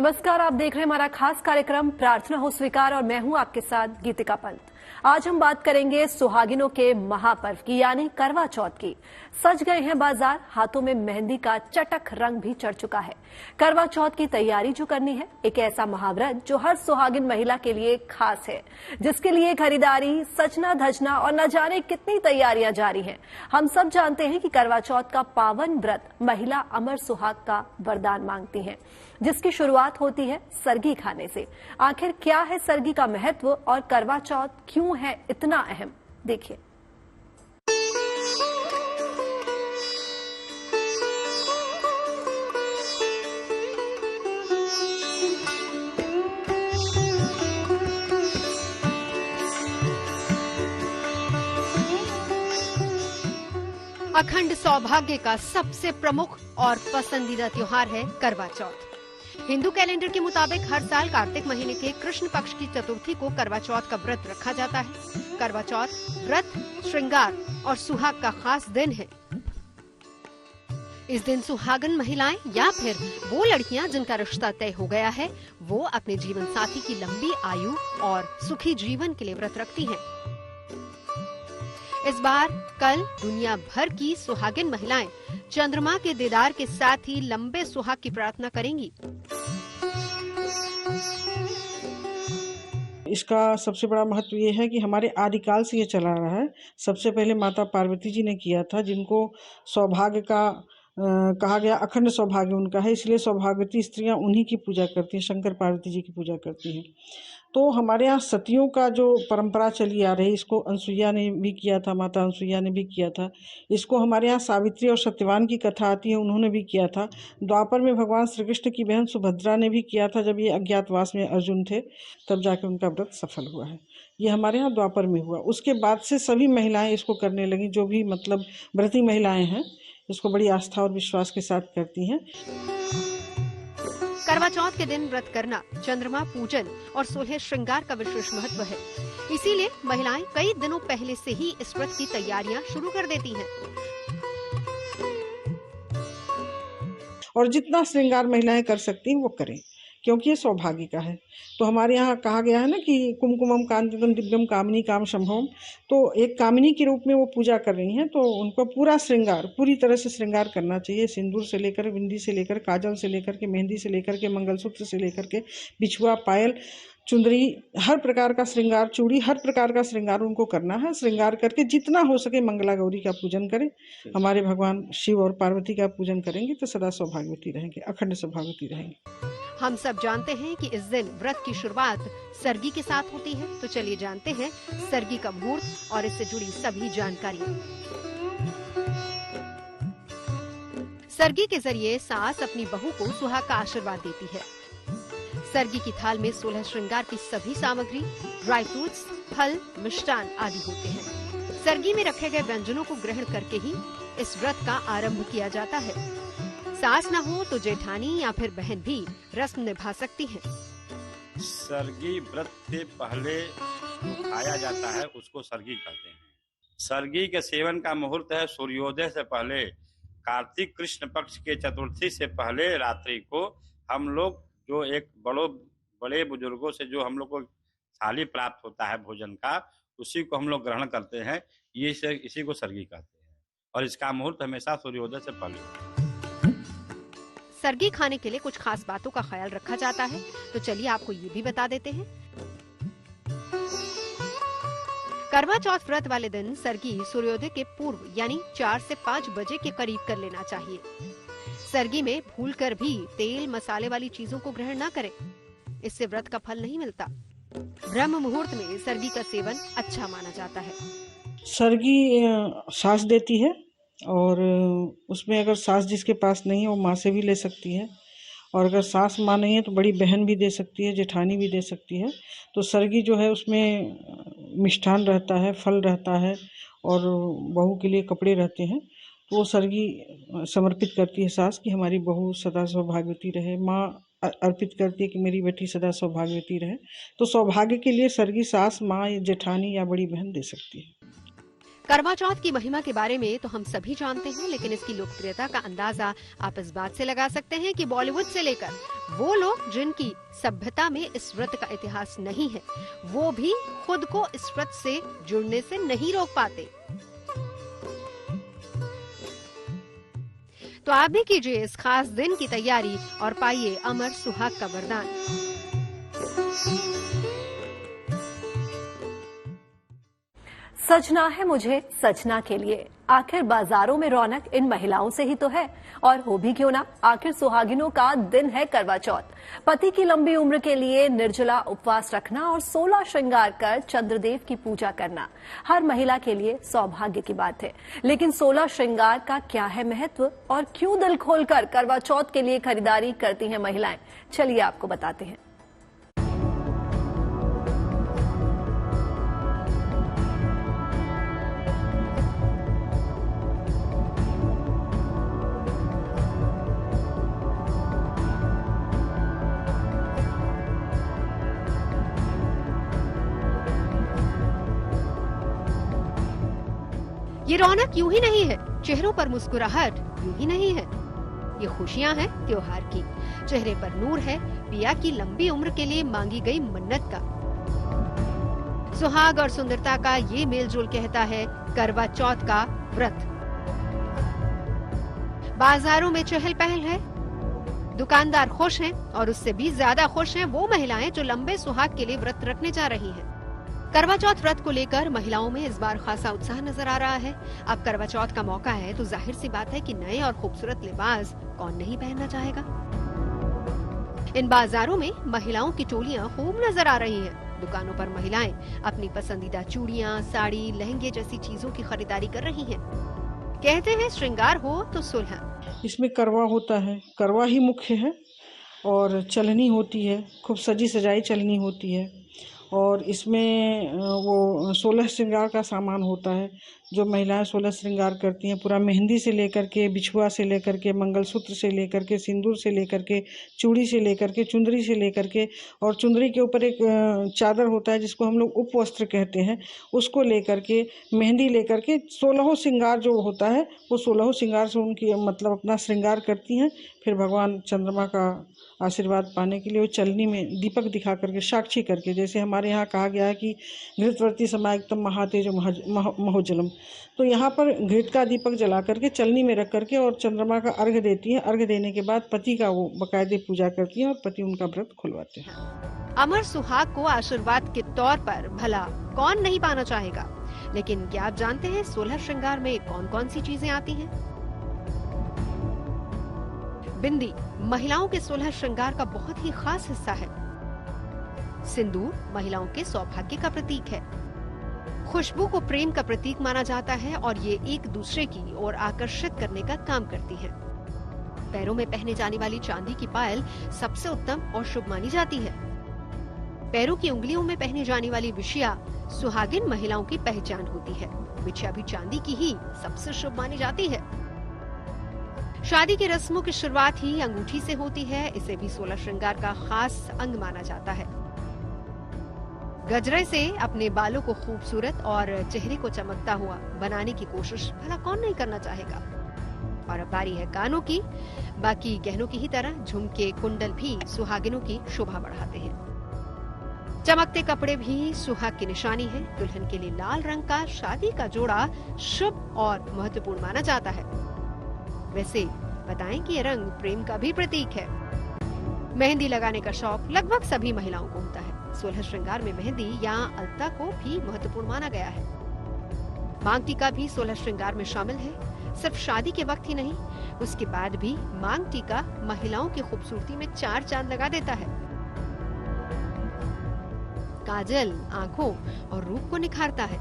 नमस्कार, आप देख रहे हैं हमारा खास कार्यक्रम प्रार्थना हो स्वीकार और मैं हूं आपके साथ गीतिका पंत। आज हम बात करेंगे सुहागिनों के महापर्व की यानी करवा चौथ की। सज गए हैं बाजार, हाथों में मेहंदी का चटक रंग भी चढ़ चुका है। करवा चौथ की तैयारी जो करनी है, एक ऐसा महाव्रत जो हर सुहागिन महिला के लिए खास है, जिसके लिए खरीदारी, सजना धजना और न जाने कितनी तैयारियां जारी हैं। हम सब जानते हैं कि करवा चौथ का पावन व्रत महिला अमर सुहाग का वरदान मांगती है, जिसकी शुरुआत होती है सरगी खाने से। आखिर क्या है सरगी का महत्व और करवा चौथ क्यों है इतना अहम, देखिए। अखंड सौभाग्य का सबसे प्रमुख और पसंदीदा त्योहार है करवा चौथ। हिंदू कैलेंडर के मुताबिक हर साल कार्तिक महीने के कृष्ण पक्ष की चतुर्थी को करवा चौथ का व्रत रखा जाता है। करवा चौथ व्रत, श्रृंगार और सुहाग का खास दिन है। इस दिन सुहागन महिलाएं या फिर वो लड़कियां जिनका रिश्ता तय हो गया है, वो अपने जीवन साथी की लंबी आयु और सुखी जीवन के लिए व्रत रखती हैं। इस बार कल दुनिया भर की सुहागिन महिलाएं चंद्रमा के दीदार के साथ ही लंबे सुहाग की प्रार्थना करेंगी। इसका सबसे बड़ा महत्व ये है कि हमारे आदिकाल से ये चला रहा है। सबसे पहले माता पार्वती जी ने किया था, जिनको सौभाग्य का कहा गया, अखंड सौभाग्य उनका है, इसलिए सौभाग्यवती स्त्रियां उन्हीं की पूजा करती हैं, शंकर पार्वती जी की पूजा करती हैं। तो हमारे यहाँ सतियों का जो परंपरा चली आ रही है, इसको अनसुईया ने भी किया था, माता अनसुईया ने भी किया था। इसको हमारे यहाँ सावित्री और सत्यवान की कथा आती है, उन्होंने भी किया था। द्वापर में भगवान श्री कृष्ण की बहन सुभद्रा ने भी किया था, जब ये अज्ञातवास में अर्जुन थे, तब जाके उनका व्रत सफल हुआ है। ये हमारे यहाँ द्वापर में हुआ। उसके बाद से सभी महिलाएं इसको करने लगी, जो भी मतलब व्रती महिलाएं हैं, इसको बड़ी आस्था और विश्वास के साथ करती हैं। करवा चौथ के दिन व्रत करना चंद्रमा पूजन और 16 श्रृंगार का विशेष महत्व है। इसीलिए महिलाएं कई दिनों पहले से ही इस व्रत की तैयारियां शुरू कर देती हैं। और जितना श्रृंगार महिलाएं कर सकती हैं वो करें, क्योंकि ये सौभाग्य का है। तो हमारे यहाँ कहा गया है ना कि कुमकुमम कांतितम दिव्यम कामिनी काम संभवम। तो एक कामिनी के रूप में वो पूजा कर रही हैं, तो उनको पूरा श्रृंगार, पूरी तरह से श्रृंगार करना चाहिए। सिंदूर से लेकर, बिंदी से लेकर, काजल से लेकर के, मेहंदी से लेकर के, मंगलसूत्र से लेकर के, बिछुआ, पायल, चुंदरी, हर प्रकार का श्रृंगार, चूड़ी, हर प्रकार का श्रृंगार उनको करना है। श्रृंगार करके जितना हो सके मंगला गौरी का पूजन करें। हमारे भगवान शिव और पार्वती का पूजन करेंगे तो सदा सौभाग्यवती रहेंगे, अखंड सौभाग्यवती रहेंगे। हम सब जानते हैं कि इस दिन व्रत की शुरुआत सरगी के साथ होती है, तो चलिए जानते हैं सरगी का मुहूर्त और इससे जुड़ी सभी जानकारियाँ। सरगी के जरिए सास अपनी बहू को सुहाग का आशीर्वाद देती है। सरगी की थाल में 16 श्रृंगार की सभी सामग्री, ड्राई फ्रूट्स, फल, मिष्टान आदि होते हैं। सरगी में रखे गए व्यंजनों को ग्रहण करके ही इस व्रत का आरंभ किया जाता है। सास न हो तो जेठानी या फिर बहन भी रस्म निभा सकती हैं। सरगी व्रत से पहले जो खाया जाता है उसको सरगी कहते हैं। सरगी के सेवन का मुहूर्त है सूर्योदय से पहले, कार्तिक कृष्ण पक्ष के चतुर्थी से पहले रात्रि को। हम लोग जो एक बड़े बुजुर्गों से जो हम लोग को थाली प्राप्त होता है भोजन का, उसी को हम लोग ग्रहण करते हैं। इसी को सरगी कहते हैं और इसका मुहूर्त हमेशा सूर्योदय से पहले। सरगी खाने के लिए कुछ खास बातों का ख्याल रखा जाता है, तो चलिए आपको ये भी बता देते हैं। करवा चौथ व्रत वाले दिन सरगी सूर्योदय के पूर्व यानी 4 से 5 बजे के करीब कर लेना चाहिए। सरगी में भूलकर भी तेल मसाले वाली चीजों को ग्रहण न करें, इससे व्रत का फल नहीं मिलता। ब्रह्म मुहूर्त में सरगी का सेवन अच्छा माना जाता है। सरगी सास देती है और उसमें अगर सास जिसके पास नहीं है वो माँ से भी ले सकती है, और अगर सास माँ नहीं है तो बड़ी बहन भी दे सकती है, जेठानी भी दे सकती है। तो सरगी जो है उसमें मिष्ठान रहता है, फल रहता है और बहू के लिए कपड़े रहते हैं। तो वो सरगी समर्पित करती है सास कि हमारी बहू सदा सौभाग्यवती रहे। माँ अर्पित करती है कि मेरी बेटी सदा सौभाग्यवती रहे। तो सौभाग्य के लिए सरगी सास, माँ, जेठानी या बड़ी बहन दे सकती है। करवा चौथ की महिमा के बारे में तो हम सभी जानते हैं, लेकिन इसकी लोकप्रियता का अंदाजा आप इस बात से लगा सकते हैं कि बॉलीवुड से लेकर वो लोग जिनकी सभ्यता में इस व्रत का इतिहास नहीं है, वो भी खुद को इस व्रत से जुड़ने से नहीं रोक पाते। तो आप भी कीजिए इस खास दिन की तैयारी और पाइए अमर सुहाग का वरदान। सजना है मुझे सजना के लिए, आखिर बाजारों में रौनक इन महिलाओं से ही तो है, और हो भी क्यों ना, आखिर सुहागिनों का दिन है करवा चौथ। पति की लंबी उम्र के लिए निर्जला उपवास रखना और 16 श्रृंगार कर चंद्रदेव की पूजा करना हर महिला के लिए सौभाग्य की बात है। लेकिन 16 श्रृंगार का क्या है महत्व और क्यों दिल खोलकर करवा चौथ के लिए खरीदारी करती हैं महिलाएं, चलिए आपको बताते हैं। ये रौनक यूं ही नहीं है, चेहरों पर मुस्कुराहट यूं ही नहीं है, ये खुशियां हैं त्योहार की। चेहरे पर नूर है पिया की लंबी उम्र के लिए मांगी गई मन्नत का। सुहाग और सुंदरता का ये मेलजोल कहता है करवा चौथ का व्रत। बाजारों में चहल पहल है, दुकानदार खुश हैं और उससे भी ज्यादा खुश हैं वो महिलाएं जो लंबे सुहाग के लिए व्रत रखने जा रही हैं। करवा चौथ व्रत को लेकर महिलाओं में इस बार खासा उत्साह नजर आ रहा है। अब करवा चौथ का मौका है तो जाहिर सी बात है कि नए और खूबसूरत लिबास कौन नहीं पहनना चाहेगा। इन बाजारों में महिलाओं की टोलियां खूब नजर आ रही हैं। दुकानों पर महिलाएं अपनी पसंदीदा चूड़ियां, साड़ी, लहंगे जैसी चीजों की खरीदारी कर रही हैं। कहते हैं श्रृंगार हो तो सुलह। इसमें करवा होता है, करवा ही मुख्य है और चलनी होती है, खूब सजी सजाई चलनी होती है। और इसमें वो 16 श्रृंगार का सामान होता है जो महिलाएं 16 श्रृंगार करती हैं। पूरा मेहंदी से लेकर के, बिछुआ से लेकर के, मंगलसूत्र से लेकर के, सिंदूर से लेकर के, चूड़ी से लेकर के, चुंदरी से लेकर के, और चुंदरी के ऊपर एक चादर होता है जिसको हम लोग उपवस्त्र कहते हैं, उसको लेकर के, मेहंदी लेकर के 16 श्रृंगार जो होता है वो 16 श्रृंगार से उनकी मतलब अपना श्रृंगार करती हैं। फिर भगवान चंद्रमा का आशीर्वाद पाने के लिए वो चलनी में दीपक दिखा करके, साक्षी करके, जैसे हमारे यहाँ कहा गया है कि घृतवर्ती समायुक्तम महातेजो महोज्ज्वलम, तो यहाँ पर घृत का दीपक जला करके चलनी में रख करके और चंद्रमा का अर्घ्य देती है। अर्घ्य देने के बाद पति का वो बाकायदे पूजा करती है और पति उनका व्रत खुलवाते हैं। अमर सुहाग को आशीर्वाद के तौर पर भला कौन नहीं पाना चाहेगा, लेकिन क्या आप जानते हैं 16 श्रृंगार में कौन कौन सी चीजें आती हैं? बिंदी महिलाओं के 16 श्रृंगार का बहुत ही खास हिस्सा है। सिंदूर महिलाओं के सौभाग्य का प्रतीक है। खुशबू को प्रेम का प्रतीक माना जाता है और ये एक दूसरे की ओर आकर्षित करने का काम करती है। पैरों में पहने जाने वाली चांदी की पायल सबसे उत्तम और शुभ मानी जाती है। पैरों की उंगलियों में पहनी जाने वाली बिछिया सुहागिन महिलाओं की पहचान होती है। बिछिया भी चांदी की ही सबसे शुभ मानी जाती है। शादी की रस्मों की शुरुआत ही अंगूठी से होती है। इसे भी 16 श्रृंगार का खास अंग माना जाता है। गजरे से अपने बालों को खूबसूरत और चेहरे को चमकता हुआ बनाने की कोशिश भला कौन नहीं करना चाहेगा। और अब बारी है कानों की। बाकी गहनों की ही तरह झुमके, कुंडल भी सुहागिनों की शोभा बढ़ाते हैं। चमकते कपड़े भी सुहाग की निशानी है। दुल्हन के लिए लाल रंग का शादी का जोड़ा शुभ और महत्वपूर्ण माना जाता है। वैसे बताएं कि ये रंग प्रेम का भी प्रतीक है। मेहंदी लगाने का शौक लगभग सभी महिलाओं को होता है। 16 श्रृंगार में मेहंदी या अलता को भी महत्वपूर्ण माना गया है। मांग टीका भी 16 श्रृंगार में शामिल है। सिर्फ शादी के वक्त ही नहीं, उसके बाद भी मांग टीका महिलाओं की खूबसूरती में 4 चांद लगा देता है। काजल आंखों और रूप को निखारता है।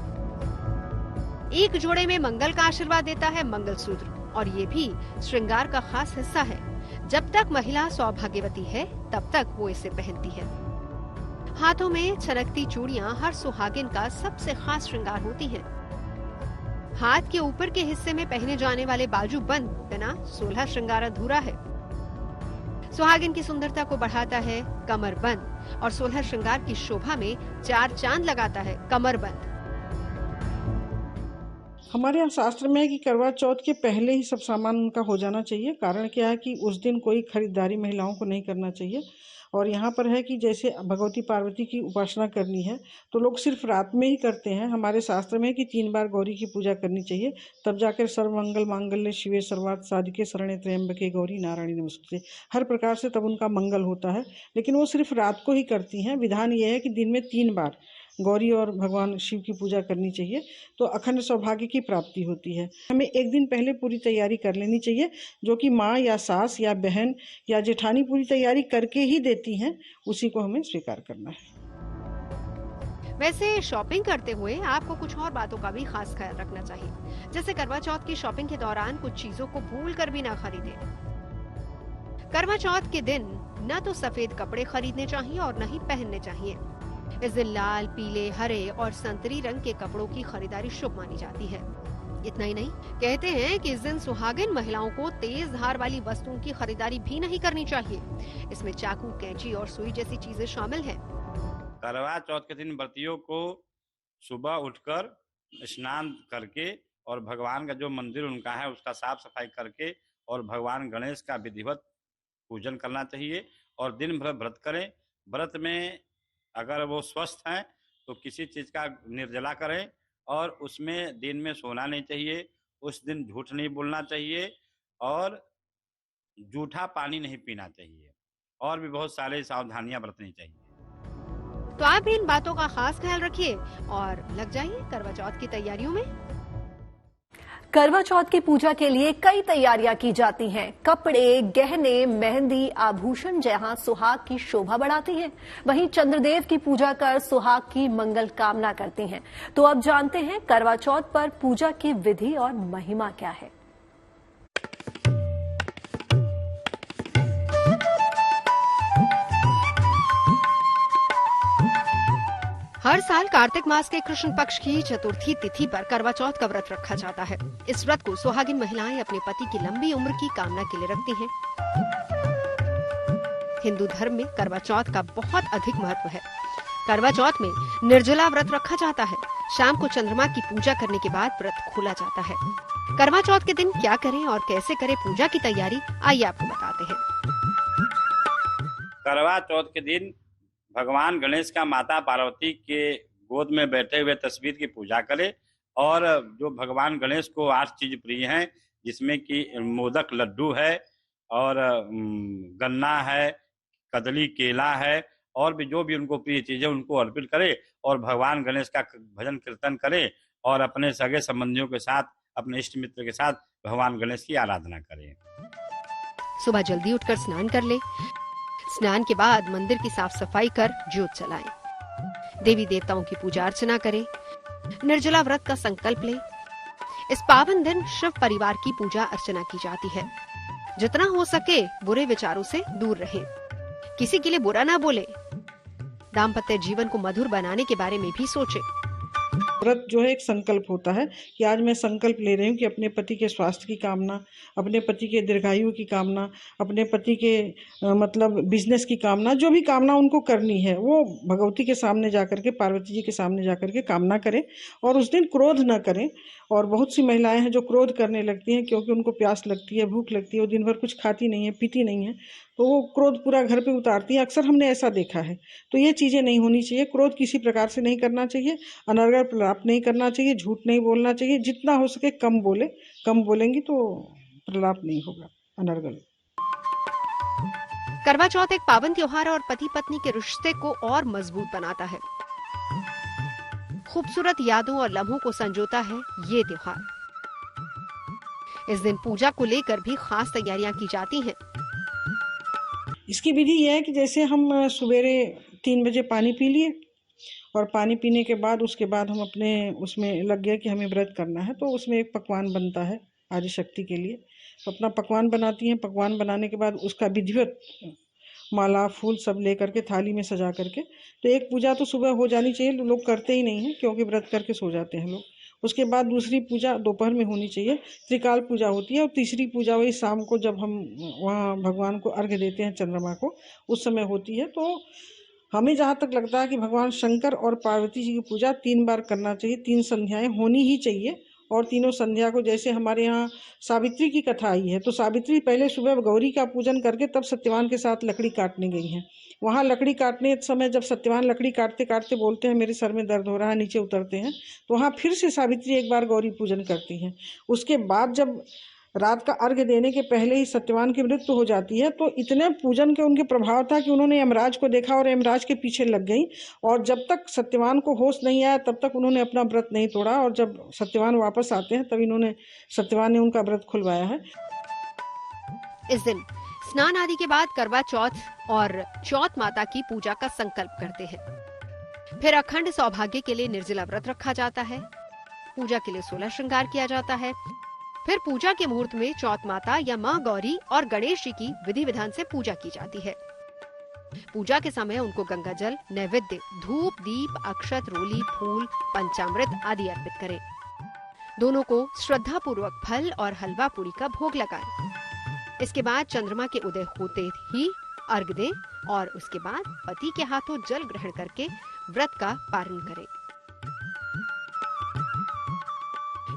एक जोड़े में मंगल का आशीर्वाद देता है मंगलसूत्र, और ये भी श्रृंगार का खास हिस्सा है। जब तक महिला सौभाग्यवती है तब तक वो इसे पहनती है। हाथों में छलकती चूड़ियां हर सुहागिन का सबसे खास श्रृंगार होती हैं। हाथ के ऊपर के हिस्से में पहने जाने वाले बाजू बंद बिना 16 श्रृंगार अधूरा है। सुहागिन की सुंदरता को बढ़ाता है कमर बंद, और 16 श्रृंगार की शोभा में 4 चांद लगाता है कमर बंद। हमारे यहाँ शास्त्र में है कि करवा चौथ के पहले ही सब सामान उनका हो जाना चाहिए। कारण क्या है कि उस दिन कोई खरीदारी महिलाओं को नहीं करना चाहिए। और यहाँ पर है कि जैसे भगवती पार्वती की उपासना करनी है तो लोग सिर्फ रात में ही करते हैं। हमारे शास्त्र में है कि 3 बार गौरी की पूजा करनी चाहिए, तब जाकर सर्वमंगल मांगल्ये शिवे सर्वार्थ साधिके शरण्ये त्र्यंबके गौरी नारायणी नमोस्तुते, हर प्रकार से तब उनका मंगल होता है। लेकिन वो सिर्फ रात को ही करती हैं। विधान ये है कि दिन में 3 बार गौरी और भगवान शिव की पूजा करनी चाहिए, तो अखंड सौभाग्य की प्राप्ति होती है। हमें एक दिन पहले पूरी तैयारी कर लेनी चाहिए, जो कि माँ या सास या बहन या जेठानी पूरी तैयारी करके ही देती हैं, उसी को हमें स्वीकार करना है। वैसे शॉपिंग करते हुए आपको कुछ और बातों का भी खास ख्याल रखना चाहिए। जैसे करवा चौथ की शॉपिंग के दौरान कुछ चीजों को भूल कर भी ना खरीदें। करवा चौथ के दिन न तो सफेद कपड़े खरीदने चाहिए और न ही पहनने चाहिए। इस दिन लाल, पीले, हरे और संतरी रंग के कपड़ों की खरीदारी शुभ मानी जाती है। इतना ही नहीं, कहते हैं कि इस दिन सुहागिन महिलाओं को तेज धार वाली वस्तुओं की खरीदारी भी नहीं करनी चाहिए। इसमें चाकू, कैंची और सुई जैसी चीजें शामिल हैं। करवा चौथ के दिन व्रतियों को सुबह उठकर स्नान करके और भगवान का जो मंदिर उनका है उसका साफ सफाई करके और भगवान गणेश का विधिवत पूजन करना चाहिए और दिन भर व्रत करें। व्रत में अगर वो स्वस्थ हैं तो किसी चीज का निर्जला करें और उसमें दिन में सोना नहीं चाहिए, उस दिन झूठ नहीं बोलना चाहिए और जूठा पानी नहीं पीना चाहिए और भी बहुत सारे सावधानियां बरतनी चाहिए। तो आप भी इन बातों का खास ख्याल रखिए और लग जाइए करवा चौथ की तैयारियों में। करवा चौथ की पूजा के लिए कई तैयारियां की जाती हैं। कपड़े, गहने, मेहंदी, आभूषण जहां सुहाग की शोभा बढ़ाती हैं, वहीं चंद्रदेव की पूजा कर सुहाग की मंगल कामना करती हैं। तो अब जानते हैं करवा चौथ पर पूजा की विधि और महिमा क्या है। हर साल कार्तिक मास के कृष्ण पक्ष की चतुर्थी तिथि पर करवा चौथ का व्रत रखा जाता है। इस व्रत को सुहागिन महिलाएं अपने पति की लंबी उम्र की कामना के लिए रखती हैं। हिंदू धर्म में करवा चौथ का बहुत अधिक महत्व है। करवा चौथ में निर्जला व्रत रखा जाता है। शाम को चंद्रमा की पूजा करने के बाद व्रत खोला जाता है। करवा चौथ के दिन क्या करें और कैसे करें पूजा की तैयारी, आइए आपको बताते हैं। करवा चौथ के दिन भगवान गणेश का माता पार्वती के गोद में बैठे हुए तस्वीर की पूजा करें और जो भगवान गणेश को 8 चीज प्रिय हैं, जिसमें कि मोदक लड्डू है और गन्ना है, कदली केला है और भी जो भी उनको प्रिय चीजें उनको अर्पित करें और भगवान गणेश का भजन कीर्तन करें और अपने सगे संबंधियों के साथ, अपने इष्ट मित्र के साथ भगवान गणेश की आराधना करें। सुबह जल्दी उठकर स्नान कर ले। स्नान के बाद मंदिर की साफ सफाई कर ज्योत जलाएं। देवी देवताओं की पूजा अर्चना करें। निर्जला व्रत का संकल्प लें। इस पावन दिन शिव परिवार की पूजा अर्चना की जाती है। जितना हो सके बुरे विचारों से दूर रहें। किसी के लिए बुरा ना बोले। दाम्पत्य जीवन को मधुर बनाने के बारे में भी सोचें। व्रत जो है एक संकल्प होता है कि आज मैं संकल्प ले रही हूँ कि अपने पति के स्वास्थ्य की कामना, अपने पति के दीर्घायु की कामना, अपने पति के मतलब बिजनेस की कामना, जो भी कामना उनको करनी है वो भगवती के सामने जाकर के, पार्वती जी के सामने जाकर के कामना करें और उस दिन क्रोध न करें। और बहुत सी महिलाएं हैं जो क्रोध करने लगती हैं क्योंकि उनको प्यास लगती है, भूख लगती है, वो दिन भर कुछ खाती नहीं है, पीती नहीं है, तो वो क्रोध पूरा घर पे उतारती है। अक्सर हमने ऐसा देखा है। तो ये चीज़ें नहीं होनी चाहिए। क्रोध किसी प्रकार से नहीं करना चाहिए, अनर्गल प्रलाप नहीं करना चाहिए, झूठ नहीं बोलना चाहिए। जितना हो सके कम बोले, कम बोलेंगी तो प्रलाप नहीं होगा, अनर्गल। करवा चौथ एक पावन त्योहार और पति पत्नी के रिश्ते को और मजबूत बनाता है। खूबसूरत यादों और लम्हों को संजोता है ये त्योहार। इस दिन पूजा को लेकर भी खास तैयारियां की जाती हैं। इसकी विधि यह है कि जैसे हम सवेरे 3 बजे पानी पी लिए और पानी पीने के बाद उसके बाद हम अपने उसमें लग गए कि हमें व्रत करना है, तो उसमें एक पकवान बनता है आदि शक्ति के लिए। तो अपना पकवान बनाती हैं। पकवान बनाने के बाद उसका विधिवत माला फूल सब लेकर के थाली में सजा करके, तो एक पूजा तो सुबह हो जानी चाहिए। लोग करते ही नहीं हैं क्योंकि व्रत करके सो जाते हैं लोग। उसके बाद दूसरी पूजा दोपहर में होनी चाहिए, त्रिकाल पूजा होती है। और तीसरी पूजा वही शाम को जब हम वहाँ भगवान को अर्घ्य देते हैं, चंद्रमा को, उस समय होती है। तो हमें जहाँ तक लगता है कि भगवान शंकर और पार्वती जी की पूजा 3 बार करना चाहिए, 3 संध्याएं होनी ही चाहिए और तीनों संध्या को, जैसे हमारे यहाँ सावित्री की कथा आई है, तो सावित्री पहले सुबह गौरी का पूजन करके तब सत्यवान के साथ लकड़ी काटने गई हैं। वहाँ लकड़ी काटने समय जब सत्यवान लकड़ी काटते काटते बोलते हैं मेरे सर में दर्द हो रहा है, नीचे उतरते हैं, तो वहाँ फिर से सावित्री एक बार गौरी पूजन करती हैं। उसके बाद जब रात का अर्घ्य देने के पहले ही सत्यवान की मृत्यु हो जाती है, तो इतने पूजन के उनके प्रभाव था कि उन्होंने यमराज को देखा और यमराज के पीछे लग गई, और जब तक सत्यवान को होश नहीं आया तब तक उन्होंने अपना व्रत नहीं तोड़ा, और जब सत्यवान वापस आते हैं तब सत्यवान ने उनका व्रत खुलवाया है। इस दिन स्नान आदि के बाद करवा चौथ और चौथ माता की पूजा का संकल्प करते हैं। फिर अखंड सौभाग्य के लिए निर्जला व्रत रखा जाता है। पूजा के लिए 16 श्रृंगार किया जाता है। फिर पूजा के मुहूर्त में चौथ माता या माँ गौरी और गणेश जी की विधि विधान से पूजा की जाती है। पूजा के समय उनको गंगा जल, नैवेद्य, धूप, दीप, अक्षत, रोली, फूल, पंचामृत आदि अर्पित करें। दोनों को श्रद्धा पूर्वक फल और हलवा पूरी का भोग लगाएं। इसके बाद चंद्रमा के उदय होते ही अर्घ दें और उसके बाद पति के हाथों जल ग्रहण करके व्रत का पारण करें।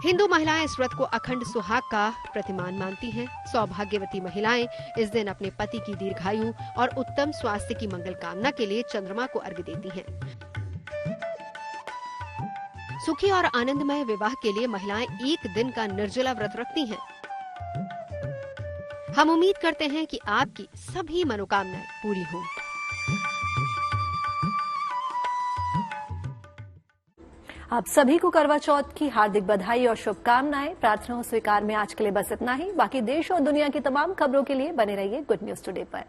हिंदू महिलाएं इस व्रत को अखंड सुहाग का प्रतिमान मानती हैं। सौभाग्यवती महिलाएं इस दिन अपने पति की दीर्घायु और उत्तम स्वास्थ्य की मंगल कामना के लिए चंद्रमा को अर्घ्य देती हैं। सुखी और आनंदमय विवाह के लिए महिलाएं एक दिन का निर्जला व्रत रखती हैं। हम उम्मीद करते हैं कि आपकी सभी मनोकामनाएं पूरी हों। आप सभी को करवा चौथ की हार्दिक बधाई और शुभकामनाएं। प्रार्थना स्वीकार में आज के लिए बस इतना ही। बाकी देश और दुनिया की तमाम खबरों के लिए बने रहिए गुड न्यूज टुडे पर।